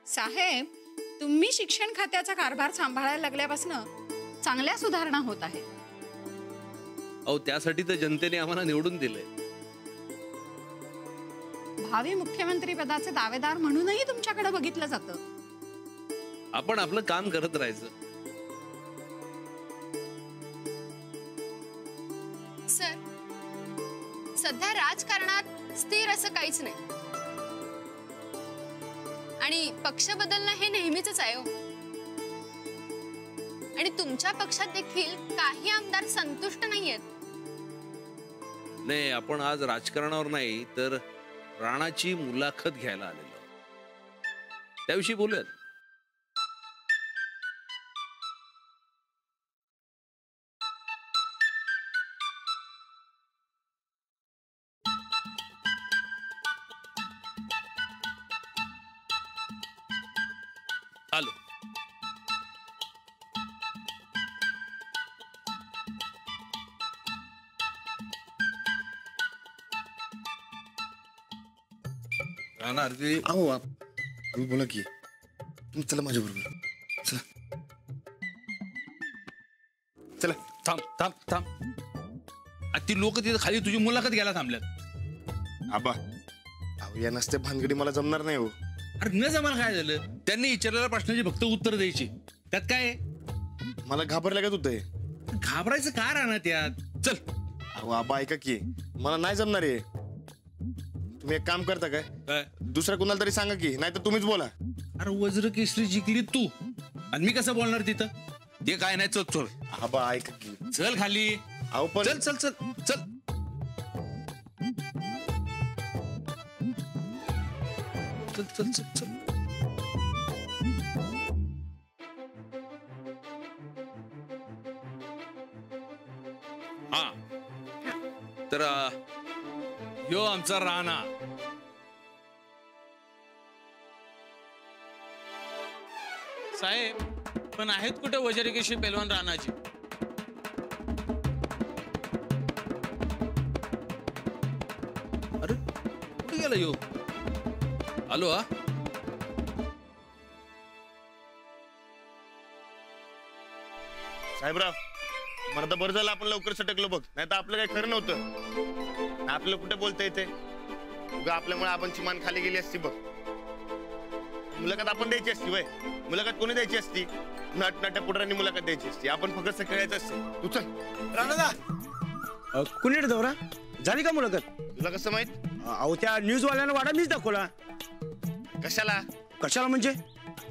साहेब, तुम्ही शिक्षण खात्याचा कारभार सांभाळायला लागल्यापासून चांगल्या सुधारणा होत आहे. अहो, त्यासाठी तर जनतेने आम्हाला निवडून दिलंय. भावी मुख्यमंत्री पदाचे दावेदार म्हणूनही तुमच्याकडे बघितलं जातं. आपण आपलं काम करत राहायचं. सर, सध्या राजकारणात स्थिर असं काहीच नाही आणि पक्ष बदलणं हे नेहमीच आहे. आणि तुमच्या पक्षात देखील काही आमदार संतुष्ट नाहीयेत. नाही, आपण आज राजकारणावर नाही तर राणाची मुलाखत घ्यायला आलेलो, त्याविषयी बोलूयात. आलो. राणा अर्धी अहो आम्ही बोला की तुम्ही चला माझ्या बरोबर. चला चला. थांब थांब थांब. ती लोक तिथे खाली तुझी मुलाखत घ्यायला थांबल्यात. आबा अहो या नसत्या भानगडी मला जमणार नाही. हो अरे न जमायला काय झालं? त्यांनी विचारलेल्या प्रश्नाची फक्त उत्तर द्यायची, त्यात काय मला घाबरल्या का होतंय. घाबरायचं का राहणार त्यात? चल. अहो आबा ऐका की मला नाही जमणार आहे. तुम्ही एक काम करता काय, दुसऱ्या कुणाला तरी सांगा की, नाही तर तुम्हीच बोला. अरे वज्र केसरी जिंकली तू आणि मी कसं बोलणार तिथं? ते काय नाही. चल चल आबा ऐका की. चल खाली. अहो पण चल चल चल चल. चल चल चल चल. हा तर यो आमचा राणा. साहेब, पण आहेत कुठे वज्रकेशी पेलवान राणाजी? अरे कुठे गेला यो? आलो. हा साहेबराव, मला तर बरं झालं आपण लवकर सटकलो बघ, नाही तर आपलं काही खरं नव्हतं. आपलं कुठे बोलता येते, उगा आपल्यामुळे आपणची मान खाली गेली असती बघ. मुलाखत आपण द्यायची असती वय. मुलाखत कोणी द्यायची असती? नटनाट्या पुढाऱ्यांनी मुलाखत द्यायची असती. आपण फक्त खेळायचं असते. तू चल. राणा कुणी दौरा झाली का मुलाखत? तुला कसं माहित? अहो त्या न्यूज वाल्यानं वाडा मीच दाखवला. कशाला? कशाला म्हणजे?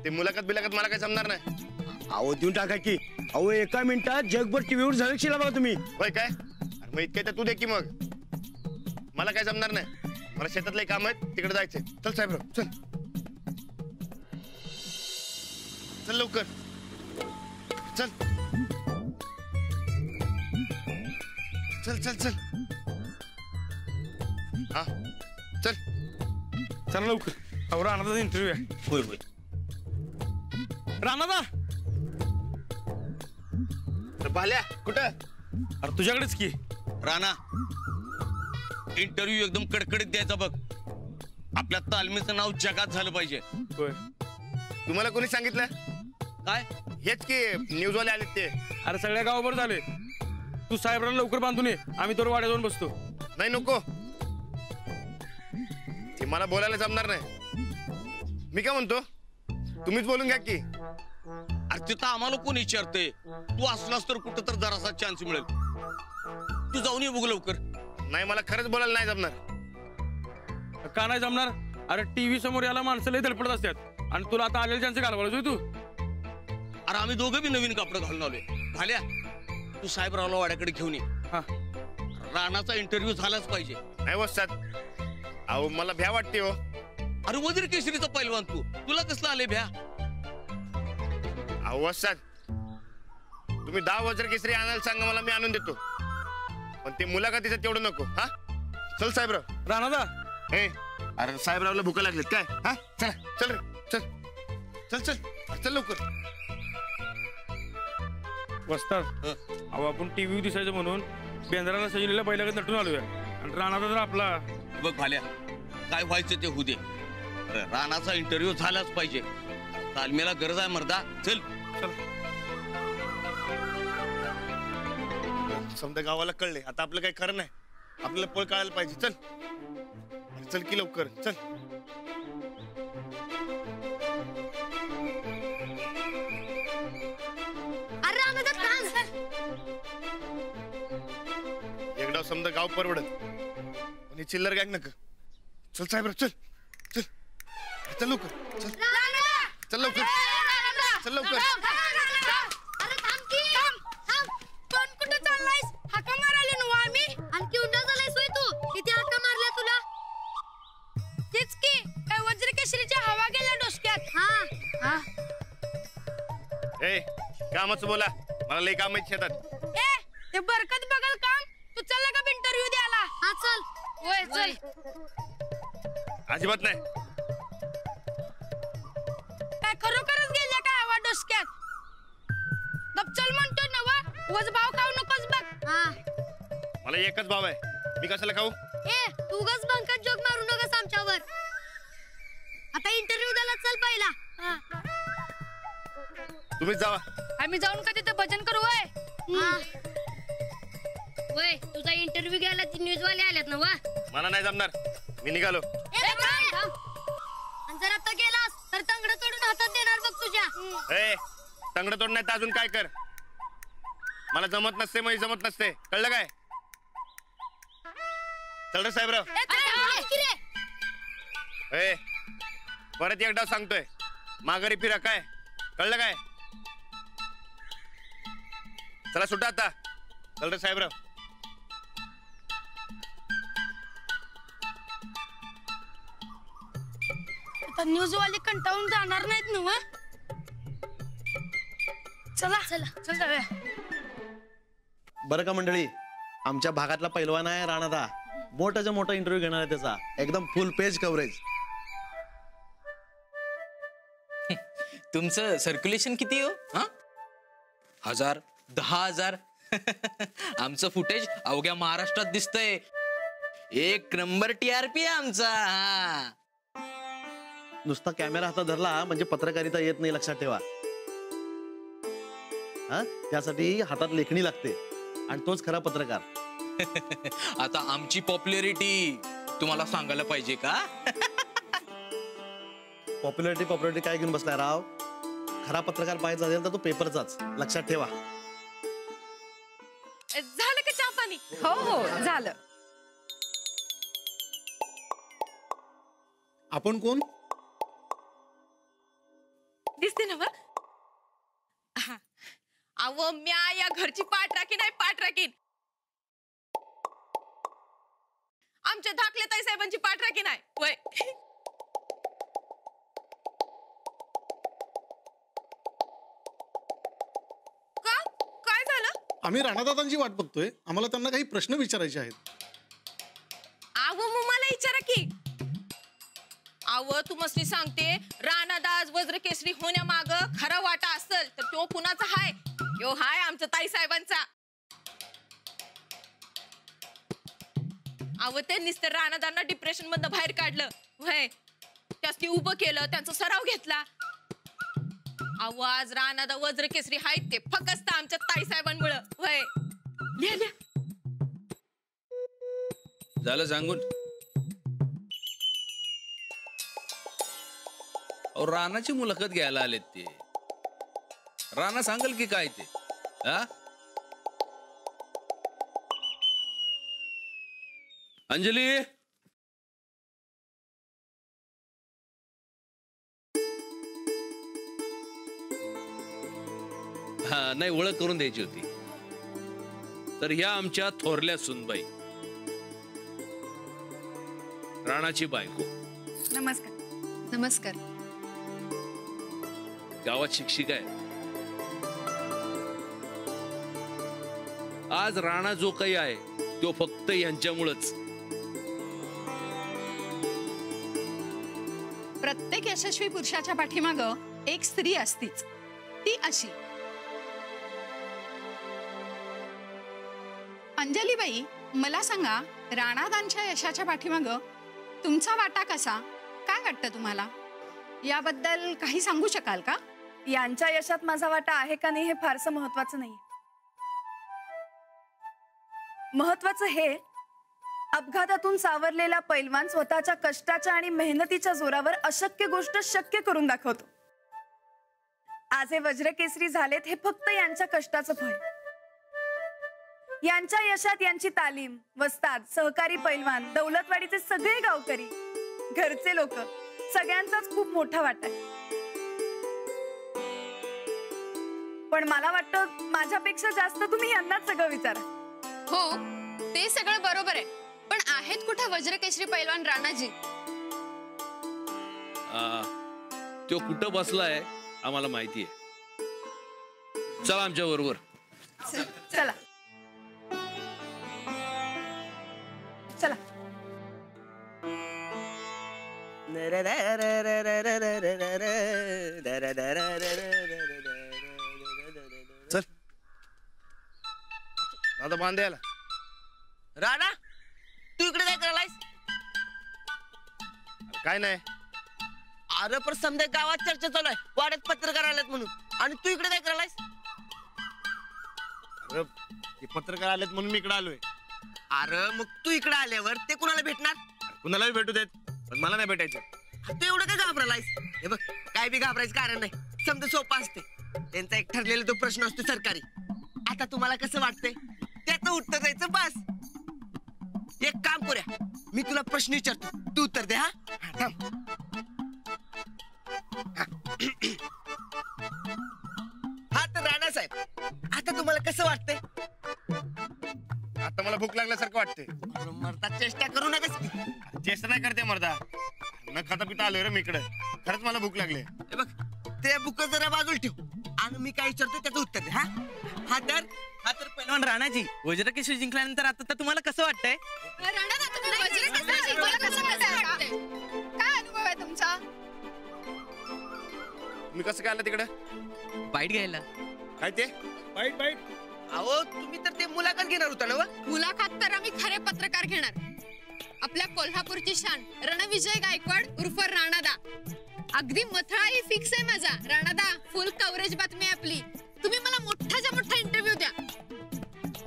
ते मुलाखत बिलाखत मला काही जमणार नाही. अहो देऊन टाका की. अहो एका मिनिटात जगभर टीव्हीवर झालं बघा तुम्ही. होय काय? अरे मग इतके तर तू दे की मग. मला काय जमणार नाही. मला शेतातले काम आहेत, तिकडे जायचंय. चल साहेबराव चल. चल लवकर चल. चल चल चल. हा चल. चला लवकर. अहो राणाचा इंटरव्ह्यू आहे. होय होय. राणादा भाल्या कुठं? अरे तुझ्याकडेच की. राणा, इंटरव्ह्यू एकदम कडकडीत द्यायचा बघ. आपल्या तालमीचं नाव जगात झालं पाहिजे. होय. तुम्हाला कोणी सांगितलं? काय? हेच की न्यूजवाले आलेत ते. अरे सगळ्या गावावर झाले. तू साहेबराला लवकर बांधून ये, आम्ही तर वाड्या जाऊन बसतो. नाही नको, ते मला बोलायला जमणार नाही. मी काय म्हणतो, तुम्हीच बोलून घ्या की. अरे तिथं आम्हाला कोण विचारते? तू असलास तर कुठं तर जरासा चान्स मिळेल. तू जाऊन ये बघ लवकर. नाही मला खरंच बोलायला नाही जमणार. का नाही जमणार? अरे टीव्ही समोर याला माणसं लय धडपडत असतात आणि तुला आता आलेले चान्स घालवायला तू. अरे आम्ही दोघं बी नवीन कपडे घालून आलोय. भाल्या, तू साहेबरावला वाड्याकडे घेऊन ये. हा. राणाचा इंटरव्ह्यू झालाच पाहिजे. नाही वस्तात, अहो मला भ्या वाटते हो. अरे वजीर केसरीचा पैलवान तू, तुला कसला आले भ्या? अहो वस्तात, तुम्ही 10 वज्र केसरी आणायला सांगा मला, मी आणून देतो. पण ते मुलाखतीचं तेवढं नको. हा चल साहेबराव. राणादा हे अरे साहेबरावला भूक लागलेत काय? हा चला चल रे चल चल चल चल लवकर. वस्तात, अहो आपण टीव्ही दिसायचं म्हणून बेंद्राला सजलेल्या बैलाकडे नटून आलोय आणि राणादा तर आपला. बघ भाल्या, काय व्हायचं ते होऊ दे. अरे राणाचा इंटरव्ह्यू झालाच पाहिजे. तालमीला गरज आहे मर्दा. चल समजा गावाला कळले आता आपलं काही खरं नाही. आपल्याला पळ कळायला पाहिजे. चल चल की लवकर चल. एकदा समजा गाव परवडत पण चिल्लर गॅंग नका. चल साहेब चल चल चल लवकर चल चल लवकर चल लवकर. ए कामाचं बोला. मला लई काम आहेत शेतात. ते बरकत बघल काम. तू चल का इंटरव्ह्यू द्यायला? हा चल. होय चल. अजिबात नाही. काय खरोखरच गेल्या काय हवा डोसक्यात? गप चल म्हणतो ना वा. उगाच भाव खाऊ नकोस बघ. मला एकच भाव आहे. मी कशाला खाऊ? तू उगाच बंकट जोक मारू नकोस आमच्यावर. आता इंटरव्ह्यू द्यायला चल पहिला. तुम्हीच जावा. आम्ही जाऊन का तिथे भजन करू वय? वय तुझा इंटरव्ह्यू घ्यायला ती न्यूज वाले आल्यात ना वा. मला नाही जमणार. मी निघालो. जर आता गेलास तर तंगड तोडून हातात देणार बघ तुझ्या. ए तंगड तोड नाही तर अजून काय कर. मला जमत नसते. मग जमत नसते. कळलं काय? चल रे साहेबराव. ए परत एकदा सांगतोय माघारी फिरा. काय कळलं काय? चला सुटा आता. चल रे साहेबराव. न्यूज वाले कंटाळून जाणार नाहीत ना. चला चला चल जाऊया. बरं का मंडळी, आमच्या भागातला पैलवान आहे राणादा. मोठाचा मोठा इंटरव्ह्यू घेणार आहे त्याचा. एकदम फुल पेज कव्हरेज. तुमचं सर्क्युलेशन किती हो? 1000 10,000 आमचं फुटेज अवघ्या महाराष्ट्रात दिसतंय. 1 नंबर TRP आहे आमचा. नुसता कॅमेरा हातात धरला म्हणजे पत्रकारिता येत नाही, लक्षात ठेवा. त्यासाठी हातात लेखणी लागते आणि तोच खरा पत्रकार. आता आमची पॉप्युलॅरिटी तुम्हाला सांगायला पाहिजे का? पॉप्युलॅरिटी काय घेऊन बसलाय राव? खरा पत्रकार पाहायचा असेल तर तो पेपरचाच, लक्षात ठेवा. झालं का चहा पाणी? हो हो झालं. आपण कोण? दिसते ना बघ. अव म्या या घरची पाठ राखीन आहे. पाठ राखीन. आमच्या धाकल्या ताई साहेबांची पाठ राखीन आहे. वय का काय झालं? आम्ही राणादादांची वाट बघतोय. आम्हाला त्यांना काही प्रश्न विचारायचे आहेत. अव मग मला विचारा की. अव तू मस्ती सांगते राणादास वज्रकेसरी होण्यामाग खरा वाटा असेल तर तो कुणाचा हाय? यो हाय आमच्या ताई साहेबांचा. अव त्यांनीच तर राणादांना डिप्रेशन मधनं बाहेर काढलं. वय त्यास उभं केलं, त्यांचा सराव घेतला. अव आज राणादा वज्रकेसरी हाय ते फक्त आमच्या ताई साहेबांमुळं. वय लिहा लिहा. झालं सांगून. राणाची मुलाखत घ्यायला आलेत ते. राणा सांगल की काय ते? अंजली, हा नाही ओळख करून द्यायची होती. तर ह्या आमच्या थोरल्या सुनबाई, राणाची बायको. नमस्कार. नमस्कार. गावात शिक्षिका आहे. आज राणा जो काही आहे तो फक्त यांच्यामुळेच. प्रत्येक यशस्वी पुरुषाच्या पाठीमाग एक स्त्री असतीच. ती अशी. अंजलीबाई, मला सांगा, राणादांच्या यशाच्या पाठीमाग तुमचा वाटा कसा? काय वाटतं तुम्हाला? याबद्दल काही सांगू शकाल का? यांच्या यशात माझा वाटा आहे का नाही हे फारसं महत्वाचं नाही. महत्वाचं हे, अपघातातून सावरलेला पैलवान स्वतःच्या कष्टाच्या आणि मेहनतीच्या जोरावर अशक्य गोष्ट शक्य करून दाखवतो. आज हे वज्रकेसरी झालेत हे फक्त यांच्या कष्टाचं फळ. यांच्या यशात यांची तालीम, वस्ताद, सहकारी पैलवान, दौलतवाडीचे सगळे गावकरी, घरचे लोक सगळ्यांचाच खूप मोठा वाटा आहे. पण मला वाटतं माझ्यापेक्षा जास्त तुम्ही यांनाच सगळं विचारा. हो, ते सगळं बरोबर आहे, पण आहेत कुठे वज्रकेसरी पैलवान राणाजी? तो कुठं बसलाय आम्हाला माहिती आहे. चला आमच्या बरोबर. चला चला. चल दादा बांध याला. राणा, तू इकडे काय करायलायस? काय नाही. अरे पण समजा गावात चर्चा चालू आहे, वाड्यात पत्रकार आलेत म्हणून, आणि तू इकडे काय करायलायस? अरे ते पत्रकार आलेत म्हणून मी इकडे आलोय. अरे मग तू इकडे आल्यावर ते कुणाला भेटणार? कुणालाही भेटू देत, पण मला नाही भेटायचं. तू एवढं काय घाबरलायस? हे बघ, काय बी घाबरायचं कारण नाही. समजा सोपं असते, त्यांचा एक ठरलेला तो प्रश्न असतो सरकारी. आता तुम्हाला कसं वाटतंय त्याचं उत्तर द्यायचं बस. एक काम करूया, मी तुला प्रश्न विचारतो, तू उत्तर दे. हा थांब. हा तर राणा साहेब, आता तुम्हाला कसं वाटतंय? आता मला भूक लागल्यासारखं वाटतंय. मरता चेष्टा करू नका. चेष्टा नाही करते मर्दा, न खाता पिता आलोय रे मी इकडे. खरंच मला भूक लागली. हे बघ, ते बुक जरा बाजूला ठेव आणि मी काय विचारतो त्याचं उत्तर दे. हा तर पैलवान राणाजी, वज्रकेसरी जिंकल्यानंतर आता तुम्हाला कसं वाटतंय? काय अनुभव आहे तुमचा? मी कसं काय आलं तिकडे? बाईट घ्यायला. काय ते? Bite bite. अहो तुम्ही तर ते मुलाखत घेणार होता ना? मुलाखत तर आम्ही खरे पत्रकार घेणार. आपल्या कोल्हापूरची शान रणविजय गायकवाड उर्फ राणादा. अगदी मथळाही फिक्स आहे माझा. राणादा, फुल कव्हरेज बातमी आपली. तुम्ही मला मोठाच्या मोठा इंटरव्ह्यू द्या.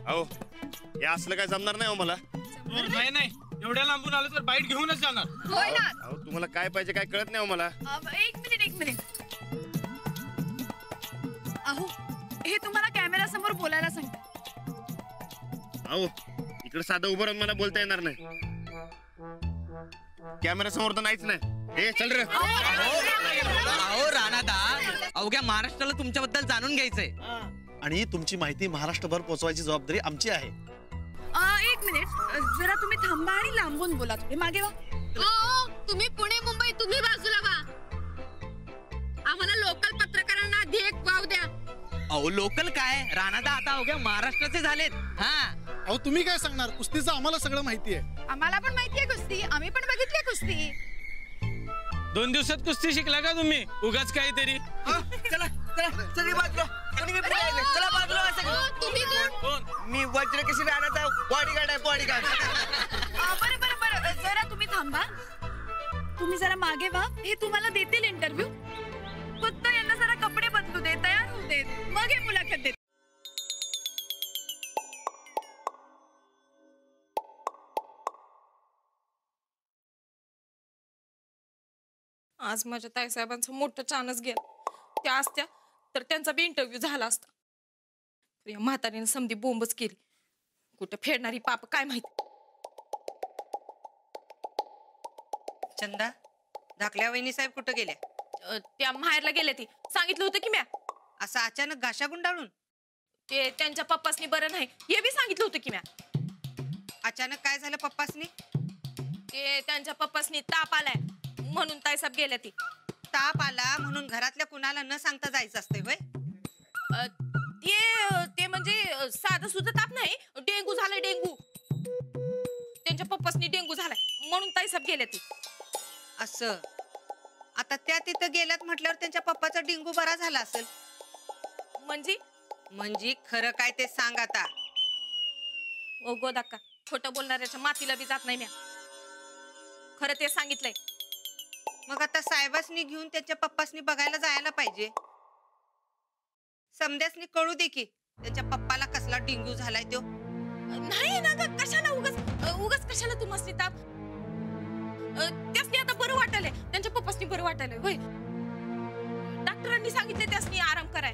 अहो हे असलं काय जमणार नाही हो मला. नाही नाही, एवढ्या लांबून आलं तर बाईट घेऊनच जाणार. होय ना. अहो तुम्हाला काय पाहिजे काय कळत नाही हो मला. एक मिनिट. अहो हे तुम्हाला कॅमेरा समोर बोलायला सांगते. अहो इकडे साधं उभं राहून मला बोलता येणार नाही. कॅमेरा समोर तर नाहीच नाही. हे चल रे. अहो राणादा, अवघ्या महाराष्ट्राला तुमच्याबद्दल जाणून घ्यायचंय, आणि तुमची माहिती महाराष्ट्रभर पोहोचवायची जबाबदारी आमची आहे. एक मिनिट, जरा तुम्ही थांबा आणि लांबून बोला. थोडे मागे वा. तुम्ही पुणे मुंबई तुम्ही बाजूला वा. आम्हाला लोकल पत्रकारांना आधी एक वाव द्या. अहो लोकल काय, राणादा आता अवघ्या महाराष्ट्राचे झालेत. अहो तुम्ही काय सांगणार? कुस्तीचं आम्हाला सगळं माहिती आहे. आम्हाला पण माहितीये कुस्ती, आम्ही पण बघितली कुस्ती. 2 दिवसात कुस्ती शिकला का तुम्ही? उगाच काहीतरी. चला सगळी बाजूला. चला बाजूला. तुम्ही कोण? मी वज्रकेसरी राणाचा बॉडीगार्ड आहे. बॉडीगार्ड. बरं, जरा तुम्ही थांबा. तुम्ही जरा मागे वा. हे तुम्हाला देतील इंटरव्ह्यू. फक्त यांना जरा कपडे बदलू दे, तयार होऊ दे, मग हे मुलाखत देत. आज माझ्या ताईसाहेबांचा मोठा चान्स गेला. त्या असत्या तर त्यांचा बी इंटरव्ह्यू झाला असता. या म्हातारीने समधी बोंबच केली. कुठे फेडणारी पाप काय माहिती. चंदा, धाकल्या वहिनी साहेब कुठं गेल्या? त्या माहेरला गेल्या. ती सांगितलं होतं की म्या. असं अचानक घाशा गुंडाळून? ते त्यांच्या पप्पासनी बरं नाही हे बी सांगितलं होतं की म्या. अचानक काय झालं पप्पासनी? ते त्यांच्या पप्पासनी ताप आलाय म्हणून ताईसाहेब गेल्या. ती ताप आला म्हणून घरातल्या कुणाला न सांगता जायचं असतंय व्हय? ते म्हणजे साधं सुद्धा ताप नाही, डेंगू झालाय. डेंगू. त्यांच्या पप्पासनी डेंगू झालाय म्हणून ताईसाहेब गेल्या. ती असं. आता त्या तिथं गेल्यात म्हटल्यावर त्यांच्या पप्पाचा डेंगू बरा झाला असेल. म्हणजे खरं काय ते सांग आता. ओ गोदाक्का, खोटं बोलणाऱ्याच्या मातीला बी जात नाही म्या. खरं ते सांगितलंय. मग आता साहेबासनी घेऊन त्याच्या पप्पासनी बघायला जायला पाहिजे. समद्यासनी कळू दे की त्याच्या पप्पाला कसला डेंग्यू झालाय तो. नाही ना ग, कशाला उगाच कशाला तू मस्ती ताप. त्यासनी आता बरं वाटायलंय, त्यांच्या पप्पासनी बरं वाटायलंय. होय, डॉक्टरांनी सांगितले त्यासनी आराम कराय.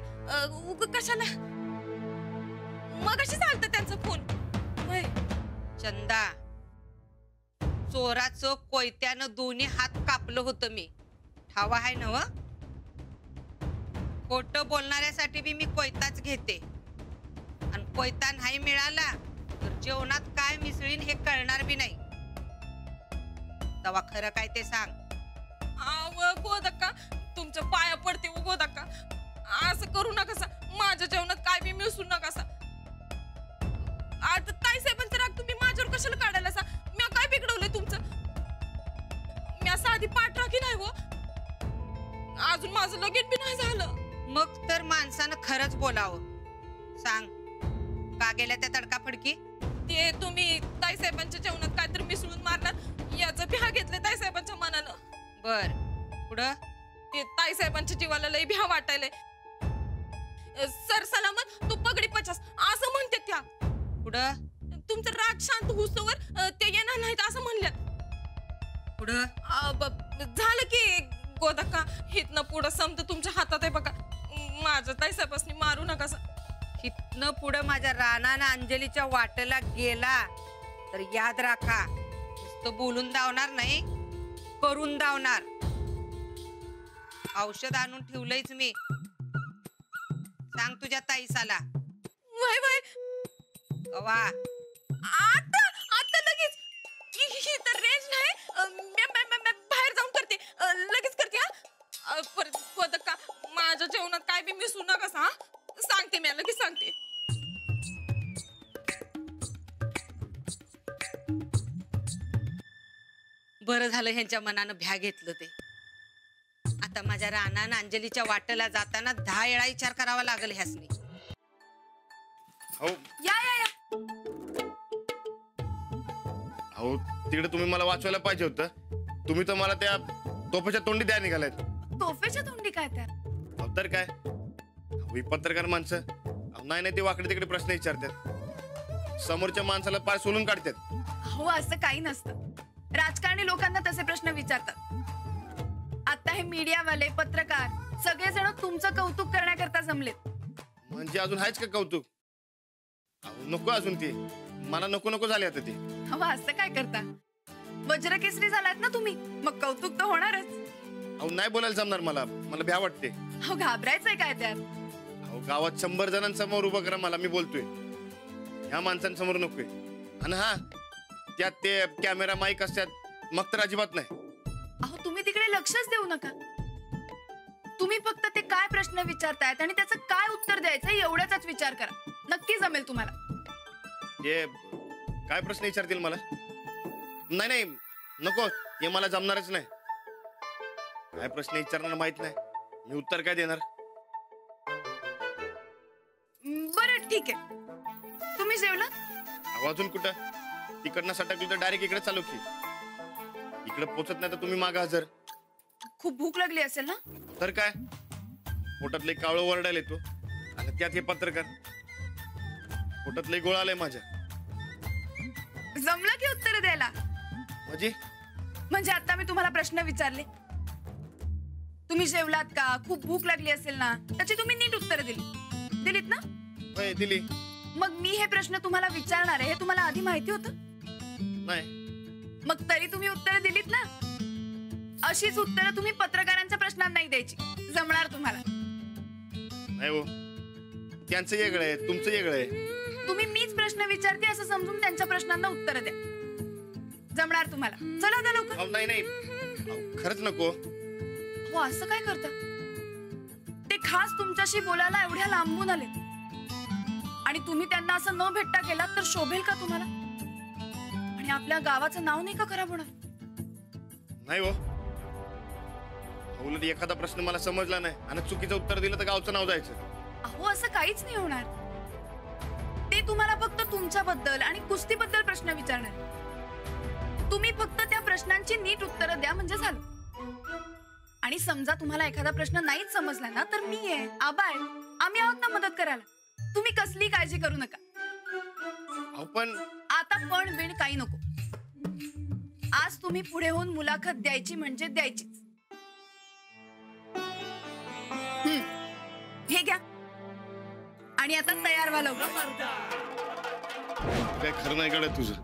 कशाला मगाशी चालतं त्यांचा फोन. होय चंदा, चोराचं कोयत्यानं दोन्ही हात कापलं होतं मी. ठावा आहे ना व? खोटं बोलणाऱ्यासाठी बी मी कोयताच घेते. आणि कोयता नाही मिळाला तर जेवणात काय मिसळीन हे कळणार बी नाही. तवा खरं काय ते सांग. गोदक्का, तुमच्या पाया पडते गोदक्का. असं करू नका, माझ्या जेवणात काय बी मिसळू नका. आता ताई साहेबांचा राग तुम्ही माझ्यावर कशाला काढायला? मी काय बिघडवलंय तुमचं? मी साधी पाठराखी नाही हो, अजून माझं लगीन बी नाही झालं. मग तर माणसानं खरंच बोलावं. सांग, का गेल्या त्या तडकाफडकी? ते तुम्ही ताई साहेबांच्या जेवणात काहीतरी मिसळून मारलात, याचं भ्या घेतलं ताई साहेबांच्या मनानं. बर, पुढं? ते ताई साहेबांच्या जीवाला लई भ्या वाटायलंय. सर सलामत तू पगडी 50 असं म्हणते त्या. पुढं? तुमचं राग शांत होऊस्तोवर ते येणार नाहीत असं म्हणल्यात. पुढं? झालं की गोदक्का, हितनं पुढं समज तुमच्या हातात आहे बघा. माझ्या ताई साहेबांनी मारू नका. हितनं पुढं माझ्या रानानं अंजलीच्या वाटेला गेला तर याद राखा, नुसतं बोलून दावणार नाही, करून दावणार. औषध आणून ठेवलंयच मी. सांग तुझ्या ताईसाला. वय वय कवा? आता लगेच. तर रेंज नाही, बाहेर जाऊन करते, लगेच करते. गोदक्का, माझ्या जेवणात काय बी मिसळू नका. सांगते मी, लगेच सांगते. बरं झालं ह्यांच्या मनानं भ्या घेतलं ते. आता माझ्या रानानं अंजलीच्या वाटेला जाताना 10 वेळा विचार करावा लागेल ह्यासनी. या या या. अहो, तिकडे तुम्ही मला वाचवायला पाहिजे होतं. तुम्ही तर मला त्या तोफेच्या तोंडी द्या निघालायत. तोफेच्या तोंडी काय त्या? तर काय, ही पत्रकार माणसं नाही ते वाकडे तिकडे प्रश्न विचारतात, समोरच्या माणसाला पाय सोलून काढतात. हो, असं काही नसतं. राजकारणी लोकांना तसे प्रश्न विचारतात. आता हे मीडियावाले, पत्रकार सगळेजण तुमचं कौतुक करण्याकरता जमलेत. म्हणजे अजून आहेच का कौतुक? नको अजून ते, मला नको झाले आता ते. हो, असं काय करता? वज्रकेसरी झालात ना तुम्ही, मग कौतुक तर होणारच. अहो, नाही बोलायला जमणार मला भ्या वाटते. हो, घाबरायचंय काय त्यात? अहो, गावात 100 जणांसमोर उभं करा मला, मी बोलतोय. ह्या माणसांसमोर नकोय. आणि हा, त्यात ते कॅमेरा माईक असतात, मग तर अजिबात नाही. अहो, तुम्ही तिकडे लक्षच देऊ नका. तुम्ही फक्त ते काय प्रश्न विचारतायत आणि त्याचं काय उत्तर द्यायचं एवढ्याचाच विचार करा. नक्की जमेल तुम्हाला. हे काय प्रश्न विचारतील मला? नाही नको, हे मला जमणारच नाही. काय प्रश्न विचारणार माहित नाही, मी उत्तर काय देणार? बरं, ठीक आहे. तुम्ही जेवला? अजून कुठं? तिकडनं सटकली तर डायरेक्ट इकडे चालू की. इकडे पोचत नाही तर तुम्ही मागा हजर. खूप भूक लागली असेल ना? तर काय, पोटातले कावळं वरडायला येतो आणि त्यात हे पत्रकार. पोटातले गोळ आलंय माझ्या. जमलं की उत्तर द्यायला? म्हणजे आता मी तुम्हाला प्रश्न विचारले, तुम्ही जेवलात का, खूप भूक लागली असेल ना, त्याची तुम्ही नीट उत्तर दिलीत ना? दिली. मग मी हे प्रश्न तुम्हाला विचारणार आहे हे तुम्हाला आधी माहिती होतं? नाही. मग तरी तुम्ही उत्तर दिलीत ना? अशीच उत्तरं तुम्ही पत्रकारांच्या प्रश्नांना नाही द्यायची. जमणार तुम्हाला? नाही हो, त्यांचं वेगळं आहे, तुमचं वेगळं आहे. तुम्ही मीच प्रश्न विचारते असं समजून त्यांच्या प्रश्नांना उत्तर द्या. जमणार तुम्हाला? चला आता लवकर. नाही, खरंच नको. हो, असं काय करता? ते खास तुमच्याशी बोलायला एवढ्या लांबून आले आणि तुम्ही त्यांना असं न भेटता गेलात तर शोभेल का तुम्हाला? आणि आपल्या गावाचं नाव नाही का खराब होणार? नाही हो, उलट एखादा प्रश्न मला समजला नाही आणि चुकीचं उत्तर दिलं तर गावचं नाव जायचं. अहो, असं काहीच नाही होणार. ते तुम्हाला फक्त तुमच्याबद्दल आणि कुस्तीबद्दल प्रश्न विचारणार. तुम्ही फक्त त्या प्रश्नांची नीट उत्तरं द्या म्हणजे झालं. आणि समजा तुम्हाला एखादा प्रश्न नाहीच समजला ना तर मी आहे, आबा आहे, आम्ही आहोत ना मदत करायला. तुम्ही कसली काळजी करू नका. पण आता पण बिन काही नको. आज तुम्ही पुढे होऊन मुलाखत द्यायची म्हणजे द्यायचीच. हे घ्या आणि आता तयार व्हा लवकर. काय खरं नाही कळत तुझं.